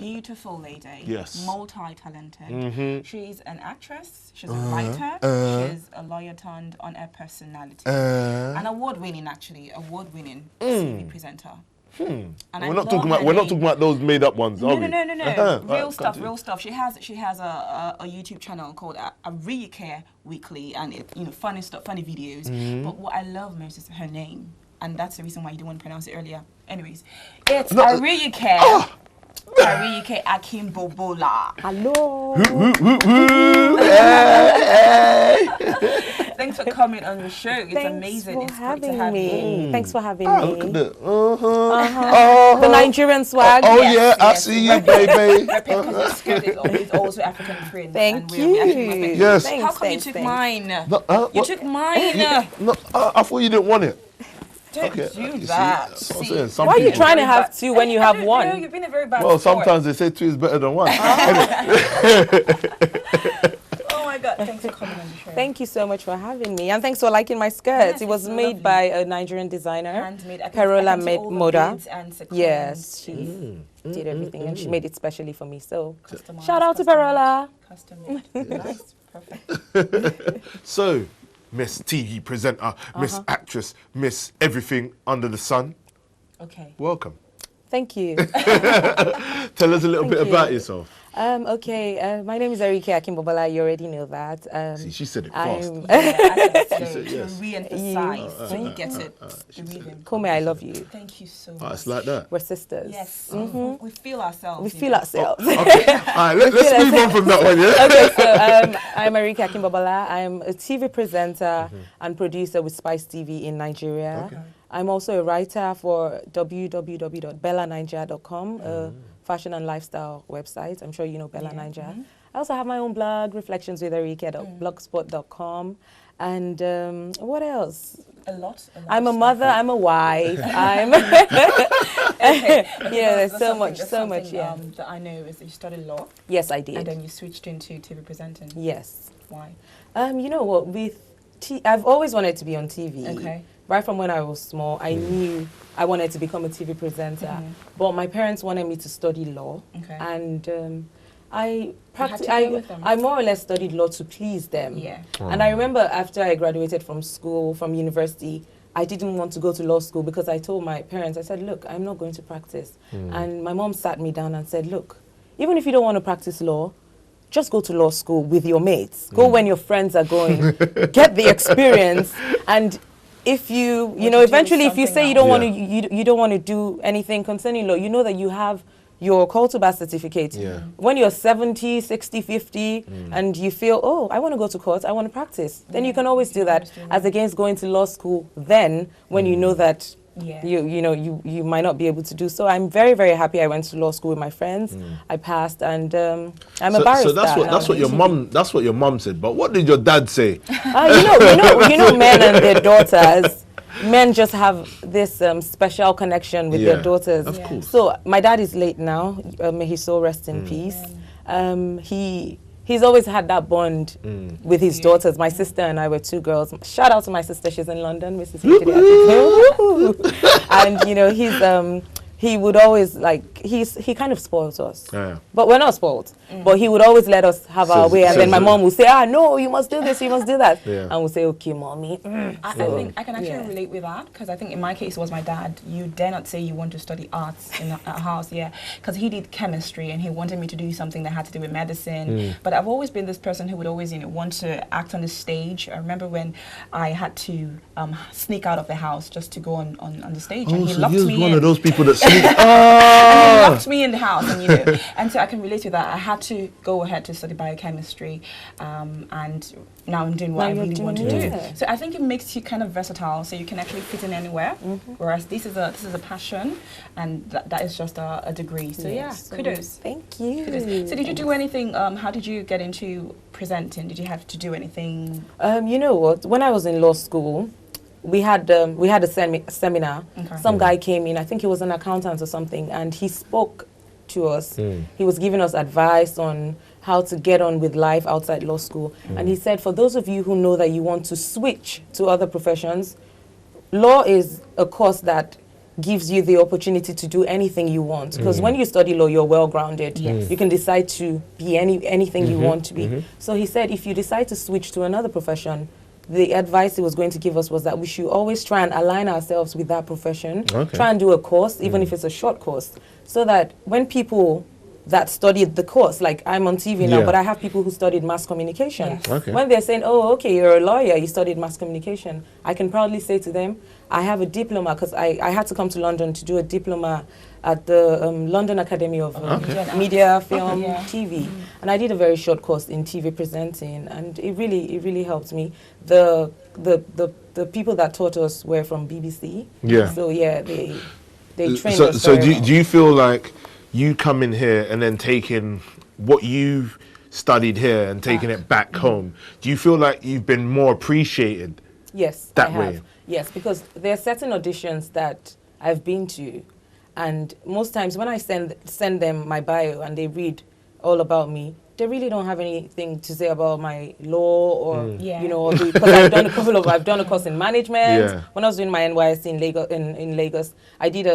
beautiful lady. Yes. Multi-talented. She's an actress. She's a writer. She's a lawyer turned on-air personality. An award-winning, actually, TV presenter. And we're not talking about those made-up ones, are we? No. Real stuff. She has a YouTube channel called Ariyike Weekly, and funny stuff, funny videos. But what I love most is her name, and that's the reason why you didn't want to pronounce it earlier. Anyways, it's Ariyike. Ariyike Akinbobola. Hello. Thanks for coming on the show. It's amazing. It's great to have you. Thanks for having me. Look at it. The Nigerian swag. Yes, I see you, baby. Because skirt is also African print. Thank you. Yes. How come you took mine? You took mine. No, I thought you didn't want it. Don't do that. Why are you trying to have two when you have one? No, you've been a very bad Well, sport. sometimes they say two is better than one. Oh my God, thanks for coming on the show. Thank you so much for having me. And thanks for liking my skirt. Yes, it was made by a Nigerian designer. Handmade. Perola Moda. And yes, she did everything and she made it specially for me. So shout out to Perola. Custom made. Nice. Perfect. So, Miss TV presenter, Miss actress, Miss everything under the sun. Okay. Welcome. Thank you. Tell us a little bit about yourself. Okay, my name is Ariyike Akinbobola. You already know that. See, she said it fast. To re-emphasize, so he gets it. Kome, I love you. Thank you so much. It's like that. We're sisters. Yes. We feel ourselves. We feel ourselves. Okay. All right, let's move on from that one, yeah? Okay, so I'm Ariyike Akinbobola. I'm a TV presenter and producer with Spice TV in Nigeria. Okay. I'm also a writer for www.bellanigeria.com, a fashion and lifestyle website. I'm sure you know Bella Nigeria. I also have my own blog, reflectionswithariyike.blogspot.com. And what else? A lot. I'm a mother, I'm a wife, I'm... there's so much. That I know is that you studied law. Yes, I did. And then you switched into TV presenting. Yes. Why? You know what, I've always wanted to be on TV. Okay. Right from when I was small, I knew I wanted to become a TV presenter. But my parents wanted me to study law. Okay. And I more or less studied law to please them. Yeah. And I remember after I graduated from school, from university, I didn't want to go to law school because I told my parents, I said, look, I'm not going to practice. And my mom sat me down and said, look, even if you don't want to practice law, just go to law school with your mates. Go when your friends are going. Get the experience. And if eventually if you say you don't want to, you don't want to do anything concerning law, you know that you have your call to bar certificate. When you're 70, 60, 50, and you feel, oh, I want to go to court, I want to practice, then you can always do that, as against going to law school then, when you know that you might not be able to do so. I'm very, very happy I went to law school with my friends. I passed, and I'm a barrister. So that's what your mum said. But what did your dad say? You know, men and their daughters. Men just have this special connection with their daughters. Of course. So my dad is late now. May his soul rest in peace. He's always had that bond with his daughters. My sister and I were two girls. Shout out to my sister. She's in London, Mrs. And he would always he kind of spoils us. But we're not spoiled. But he would always let us have our way, and then my mom would say, no, you must do this, you must do that. And we'll say, okay, mommy. I think I can actually relate with that, because I think in my case it was my dad. You dare not say you want to study arts in a house, because he did chemistry and he wanted me to do something that had to do with medicine. But I've always been this person who would always want to act on the stage. I remember when I had to sneak out of the house just to go on the stage, and he locked me in. One of those people that sneak. And he locked me in the house, and and so I can relate to that. I had to go ahead to study biochemistry, and now I'm doing what I really want to do. So I think it makes you kind of versatile, so you can actually fit in anywhere. Whereas this is a passion, and that is just a degree. So kudos. Thank you. Kudos. So did you do anything? How did you get into presenting? Did you have to do anything? You know what? When I was in law school, we had a seminar. Some guy came in, I think he was an accountant or something, and he spoke to us. He was giving us advice on how to get on with life outside law school. And he said, for those of you who know that you want to switch to other professions, law is a course that gives you the opportunity to do anything you want. Because when you study law, you're well-grounded. Yes. You can decide to be anything you want to be. So he said, if you decide to switch to another profession, the advice he was going to give us was that we should always try and align ourselves with that profession. Okay. Try and do a course, even if it's a short course, so that when people that studied the course, like I'm on TV now, but I have people who studied mass communication. Yes. Okay. When they're saying, oh, okay, you're a lawyer, you studied mass communication, I can proudly say to them, I have a diploma, because I had to come to London to do a diploma at the London Academy of Media, Film, TV. And I did a very short course in TV presenting, and it really helped me. The people that taught us were from BBC. Yeah. So yeah, they trained us So very well. do you feel like you come in here and then taking what you've studied here and taking it back home, do you feel like you've been more appreciated? Yes, that I have. way? Yes, because there are certain auditions that I've been to, and most times when I send them my bio and they read all about me, they really don't have anything to say about my law or you know, because I've done a course in management. Yeah. When I was doing my NYSC in Lagos, I did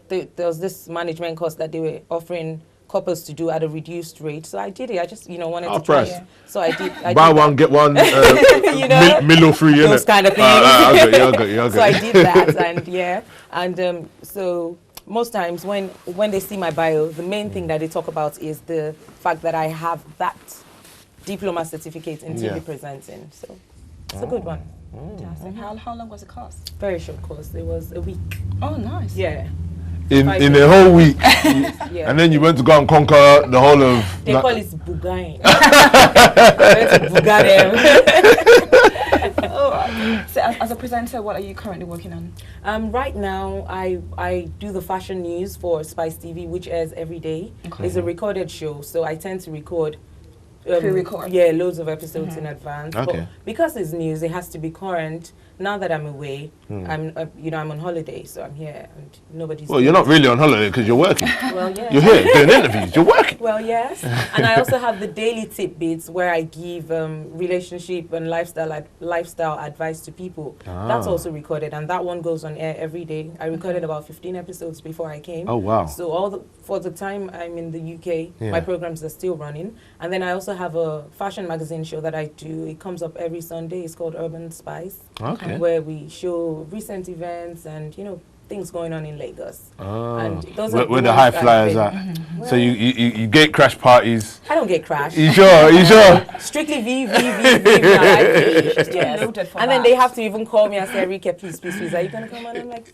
there was this management course that they were offering couples to do at a reduced rate. So I did it. I just, wanted to try it. So I did. Buy one, get one, Milo free, those kind of things. I got you. So I did that, and so most times when they see my bio, the main thing that they talk about is the fact that I have that diploma certificate in TV presenting. So it's a good one. Fantastic. How long was the course? Very short course. It was a week. Oh, nice. Yeah. In a whole week. Yeah. And then you went to go and conquer the whole of... They call it bugain. I went to buga them. So as a presenter, what are you currently working on? Right now, I do the fashion news for Spice TV, which airs every day. Okay. It's a recorded show, so I tend to record. Pre-record? Yeah, loads of episodes in advance. Okay. But because it's news, it has to be current. Now that I'm away, I'm on holiday, so I'm here and nobody's. Well, you're not really on holiday because you're working. Well, yeah. You're here doing interviews. You're working. Well, yes. And I also have the daily tidbits where I give relationship and lifestyle advice to people. That's also recorded, and that one goes on air every day. I recorded about 15 episodes before I came. Oh, wow. So for the time I'm in the UK, my programs are still running. And then I also have a fashion magazine show that I do. It comes up every Sunday. It's called Urban Spice. Okay. Where we show recent events and, things going on in Lagos. And those where are the high flyers are. So you gate crash parties. I don't get crashed. You sure? You sure? Strictly V. Yes. And then they have to even call me and say, Ariyike, please, are you going to come on? I'm like,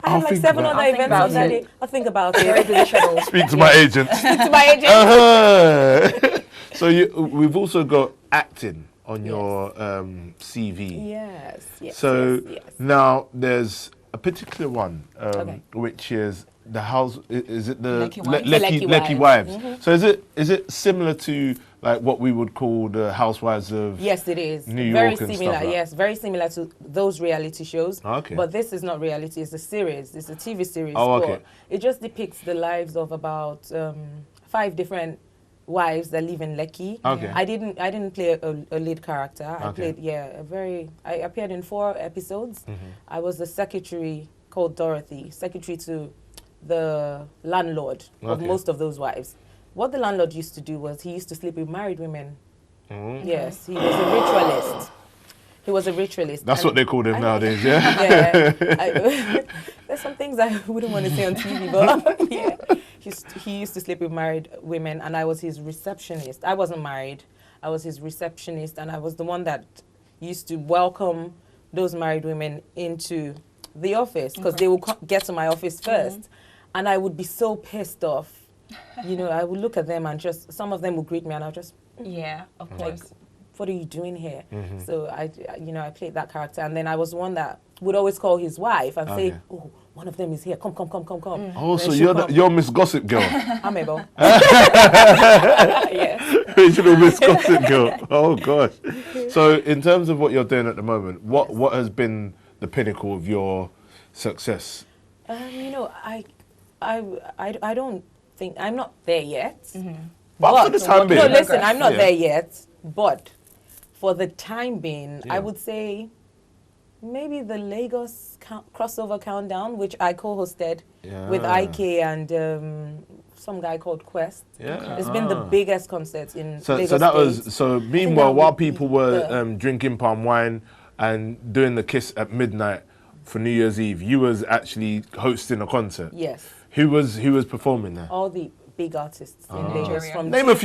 I have like 7 other events on that day. I'll think about it. Speak to my agent. Speak to my agent. So we've also got acting on your CV. Yes. So now there's a particular one, which is the house. Is it the Lekki Wives? So is it similar to like what we would call the Housewives of? Yes, it is. New Very York and similar. stuff like Yes, very similar to those reality shows. Okay. But this is not reality. It's a series. It's a TV series. Oh, okay. But it just depicts the lives of about 5 different wives that live in Lekki. Okay. I didn't play a lead character. I played I appeared in 4 episodes. I was the secretary called Dorothy, secretary to the landlord of most of those wives. What the landlord used to do was he used to sleep with married women. Yes, he was a ritualist. He was a ritualist. That's what they call them nowadays, yeah? There's some things I wouldn't want to say on TV, but yeah. He used to sleep with married women, and I was his receptionist. I wasn't married. I was his receptionist, and I was the one that used to welcome those married women into the office, because they would get to my office first. And I would be so pissed off. I would look at them and just, some of them would greet me, and I'll just... Yeah, of course. Like, what are you doing here? So I played that character, and then I was the one that would always call his wife and say, "Oh, one of them is here. Come." Oh, so you're Miss Gossip Girl. I'm able. Yes. Original Miss Gossip Girl. Oh gosh. So in terms of what you're doing at the moment, what has been the pinnacle of your success? I don't think I'm not there yet. But for the time being. No, listen, I'm not there yet. But for the time being, I would say maybe the Lagos crossover countdown, which I co-hosted with Ike and some guy called Quest. Yeah. It's been the biggest concert in Lagos So that State. was meanwhile, while people were drinking palm wine and doing the kiss at midnight for New Year's Eve, you was actually hosting a concert. Yes. Who was performing there? All the big artists in Lagos. From name a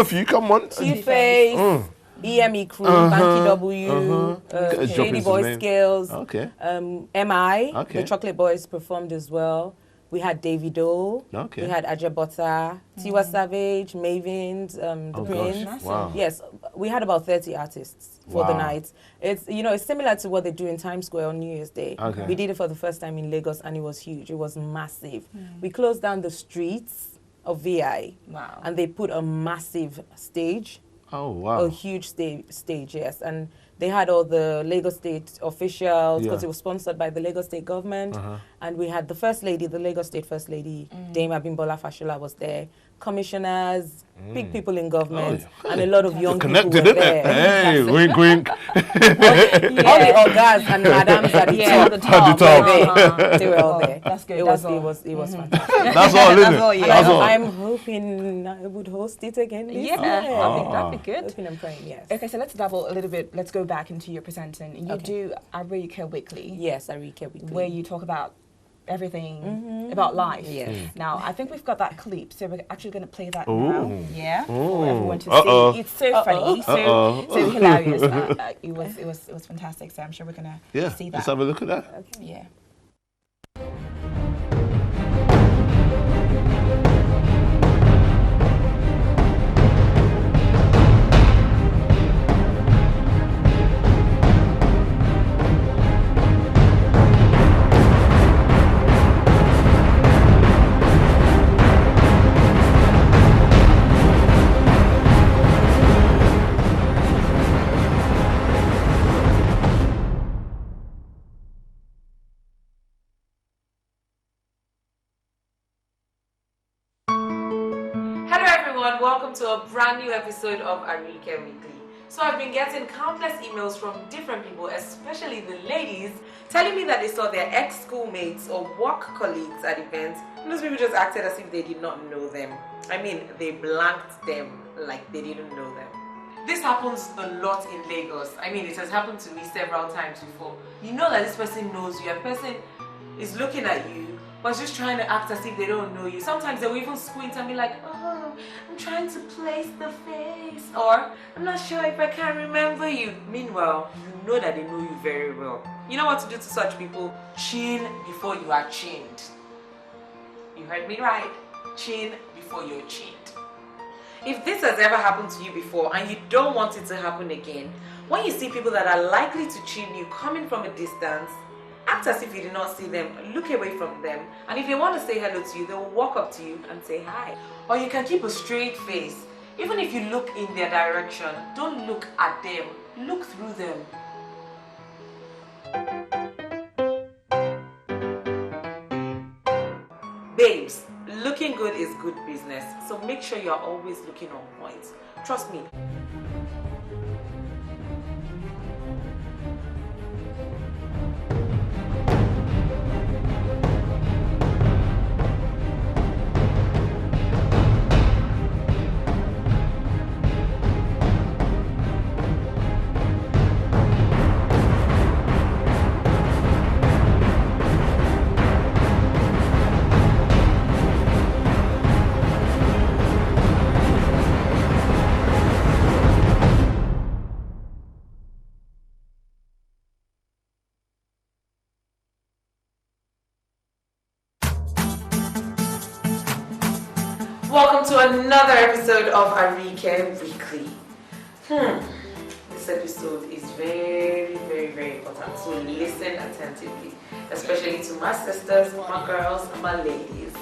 few. Come on. T-Face, EME Crew, Banky W, Shady Boy Skills, MI, the Chocolate Boys performed as well. We had Davido, we had Ajabota, Tiwa Savage, Mavins, the Prince. Wow. Yes, we had about 30 artists for the night. It's it's similar to what they do in Times Square on New Year's Day. We did it for the first time in Lagos and it was huge. It was massive. We closed down the streets of VI. Wow. And they put a massive stage. Oh, wow. A huge stage, yes. And they had all the Lagos State officials because it was sponsored by the Lagos State government. And we had the First Lady, the Lagos State First Lady, Dame Abimbola Fashola was there. Commissioners, big people in government, and a lot of young people were there. Hey, wink, wink. All the orgas and madams at the top. They were all there. That's good. It was fantastic. That's all, isn't it? That's all. I'm hoping I would host it again this year. That'd be good. Hoping and praying, yes. Okay, so let's double a little bit. Let's go back into your presenting. You do Ariyike Weekly. Yes, Ariyike Weekly. Where you talk about everything about life. Yes. Now, I think we've got that clip, so we're actually going to play that now. Yeah, for everyone to see. It's so funny, so hilarious. It was fantastic. So I'm sure we're going to see that. Let's have a look at that. Okay. Yeah. Welcome to a brand new episode of Ariyike Weekly. So I've been getting countless emails from different people, especially the ladies, telling me that they saw their ex-schoolmates or work colleagues at events, and those people just acted as if they did not know them. I mean, they blanked them like they didn't know them. This happens a lot in Lagos. I mean, it has happened to me several times before. You know that this person knows you, a person is looking at you, but just trying to act as if they don't know you. Sometimes they'll even squint and be like, oh, I'm trying to place the face, or I'm not sure if I can remember you. Meanwhile, you know that they know you very well. You know what to do to such people? Chin before you are chinned. You heard me right. Chin before you're chinned. If this has ever happened to you before and you don't want it to happen again, when you see people that are likely to chin you coming from a distance, act as if you did not see them, look away from them, and if they want to say hello to you, they will walk up to you and say hi. Or you can keep a straight face. Even if you look in their direction, don't look at them, look through them. Babes, looking good is good business, so make sure you're always looking on point. Trust me. Welcome to another episode of Ariyike Weekly. This episode is very, very, very important, so listen attentively, especially to my sisters, my girls, and my ladies.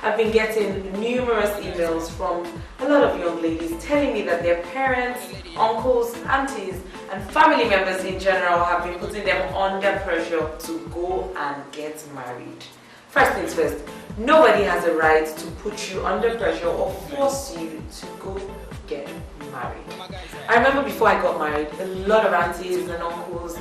I've been getting numerous emails from a lot of young ladies telling me that their parents, uncles, aunties, and family members in general have been putting them under pressure to go and get married. First things first, nobody has a right to put you under pressure or force you to go get married. I remember before I got married, a lot of aunties and uncles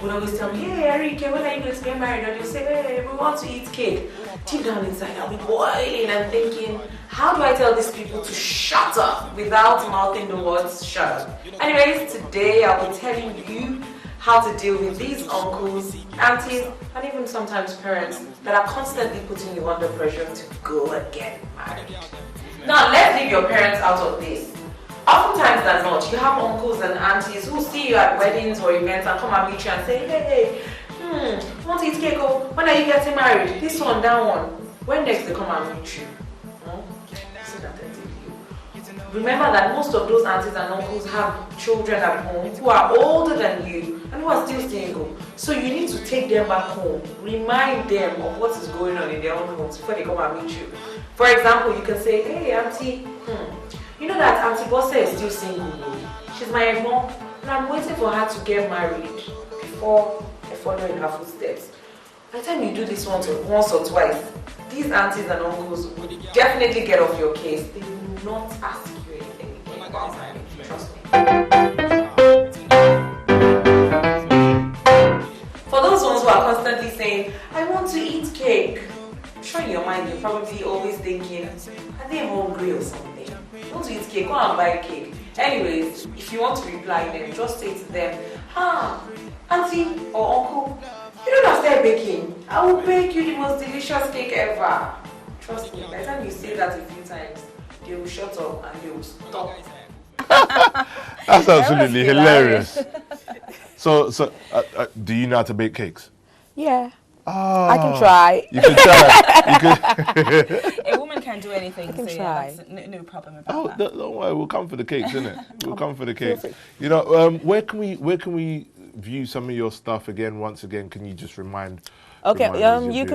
would always tell me, hey, Ariyike, when are you going to get married? And they'll say, hey, we want to eat cake. Deep down inside, I'll be boiling and thinking, how do I tell these people to shut up without mouthing the words shut up? Anyways, today I'll be telling you how to deal with these uncles, aunties, and even sometimes parents that are constantly putting you under pressure to go and get married. Now, let's leave your parents out of this. Oftentimes than not, you have uncles and aunties who see you at weddings or events and come and meet you and say, hey, want to eat cake? When are you getting married? This one, that one. When next they come and meet you? So that they tell you. Remember that most of those aunties and uncles have children at home who are older than you and who are still single. So you need to take them back home. Remind them of what is going on in their own homes before they come and meet you. For example, you can say, hey, auntie, you know that Auntie Bossa is still single. She's my mom, and I'm waiting for her to get married before I follow in her footsteps. By the time you do this once or twice, these aunties and uncles will definitely get off your case. They will not ask you anything about marriage. Trust me. For those ones who are constantly saying, I want to eat cake, I'm sure in your mind you're probably always thinking, are they hungry or something? You want to eat cake, go and buy cake. Anyways, if you want to reply them, just say to them, auntie or uncle, you don't have to start baking. I will bake you the most delicious cake ever. Trust me, by the time you say that a few times, they will shut up and they will stop. That's absolutely hilarious. So, do you know how to bake cakes? Yeah. I can try. You can try. A woman can do anything. I can so try. Yeah, no problem about that. Don't worry. We'll come for the cakes, innit? We'll come for the cakes. You know, where can we view some of your stuff again? Once again, can you just remind? Okay. You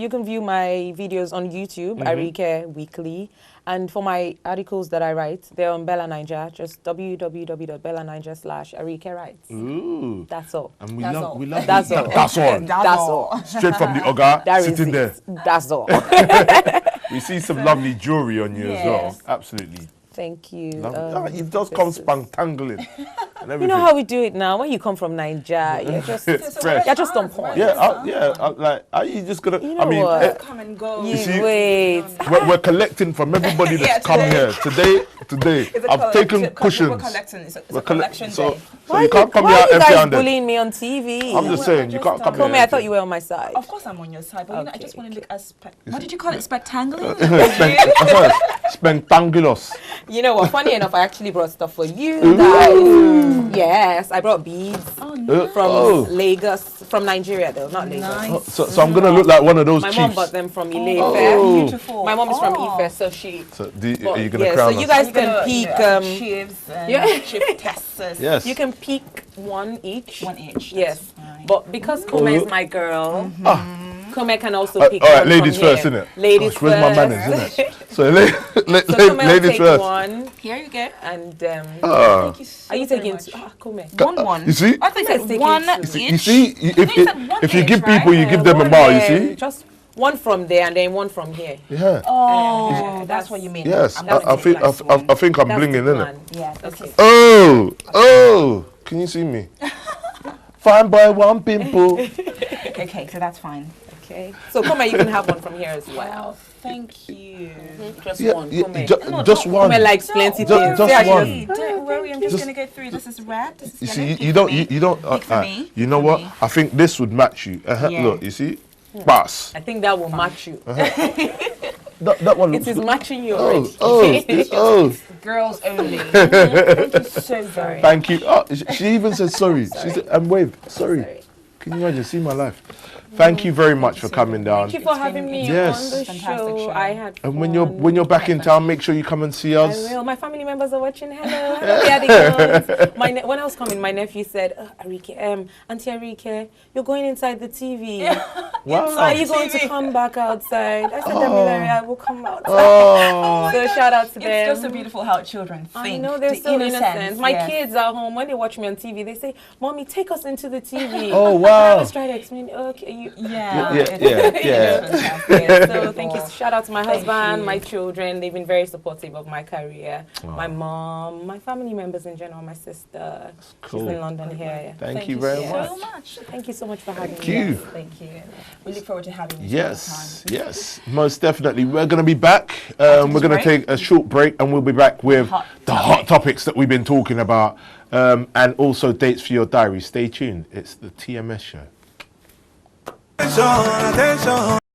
can view my videos on YouTube, Ariyike Weekly, and for my articles that I write, they're on Bella Niger. Just www.bellaniger/Ariyike Writes. Ooh. That's all. And we love That's all. That's all. That's all. Straight from the Oga, sitting there. That's all. We see some lovely jewelry on you as well. Absolutely. Thank you. It does come spangtangling. You know how we do it now. When you come from Niger, you're just fresh. You're just on point. Like, are you just gonna? You know what? Come and go. You see, wait. We're collecting from everybody that's come here today. I've taken cushions. We're collecting. It's a collection day. So you can't come here Why are you empty guys handed. bullying me on TV? I'm just saying, you can't come here. Kome, I thought you were on my side. Of course I'm on your side, but I just want to look as what did you call it? Spectacular? Spectangulous. You know what? Funny enough, I actually brought stuff for you guys. Yes, I brought beads from Lagos, from Nigeria though, not Lagos. Nice. So I'm gonna look like one of those My chiefs. mom bought them from Ile-Ife. Beautiful. My mom is from Ife, so she. So are you gonna crown so you us? guys can peek. Chiefs and chiefesses. Yes. You can peek one each. One each. Yes. Right. But because Kome is my girl, Kome can also pick all right, one ladies from first, here. innit? Ladies Gosh, where's my first. manners, innit? So, So Kome will ladies take first. one. Here you go. And Thank you so are you very taking much. two? Kome. One. You see? I think Let's it's take one it two. each. You see, if you give people, you give them a One mile. You there, see? just one from there and then one from here. Yeah. Oh, that's what you mean. Yes. I'm gonna I take this one. think I'm That's blinging, the innit? plan. Yeah, that's Okay. it. Oh, can you see me? Fine boy, one pimple. Okay, so that's fine. Okay. So Kome, you can have one from here as well. Thank you. Just Yeah, one. yeah, Kome. just one. Kome likes plenty Just- things. just Yeah, one. Don't worry, I'm just gonna go through. This is red. This is You see, yellow. you don't. Pick for me. You know For what? me. I think this would match you. Yeah. Look, you see, boss. I think that will match you. That one It looks is good. matching you Oh, already. Girls only. Thank you so very much. Thank you. Oh, she even said sorry. She said, and wave. Sorry. Can you imagine? See my life. Thank you very much for coming down. Thank you for having me Yes. on the Fantastic show. show. I had fun. And when you're back in town, make sure you come and see I us. will. My family members are watching. Hello, Adeosun. When I was coming, my nephew said, Ariyike, Auntie Ariyike, you're going inside the TV. Wow. Are you going to come back outside? I said, Damilare, I will come outside. Oh. So shout out to them. It's just so beautiful how children think. I know, they're The so innocent. My yes. kids are home. When they watch me on TV, they say, Mommy, take us into the TV. Oh, I wow. always try to explain, okay, you. Yeah. So thank you. Shout out to my husband, my children. They've been very supportive of my career. My mom, my family members in general, my sister. Cool. She's in London here. Thank you very much. Thank you so much for having me. Thank you. We look forward to having you. Yes, most definitely. We're going to be back. We're going to take a short break and we'll be back with the hot topics that we've been talking about, and also dates for your diary. Stay tuned. It's the TMS show.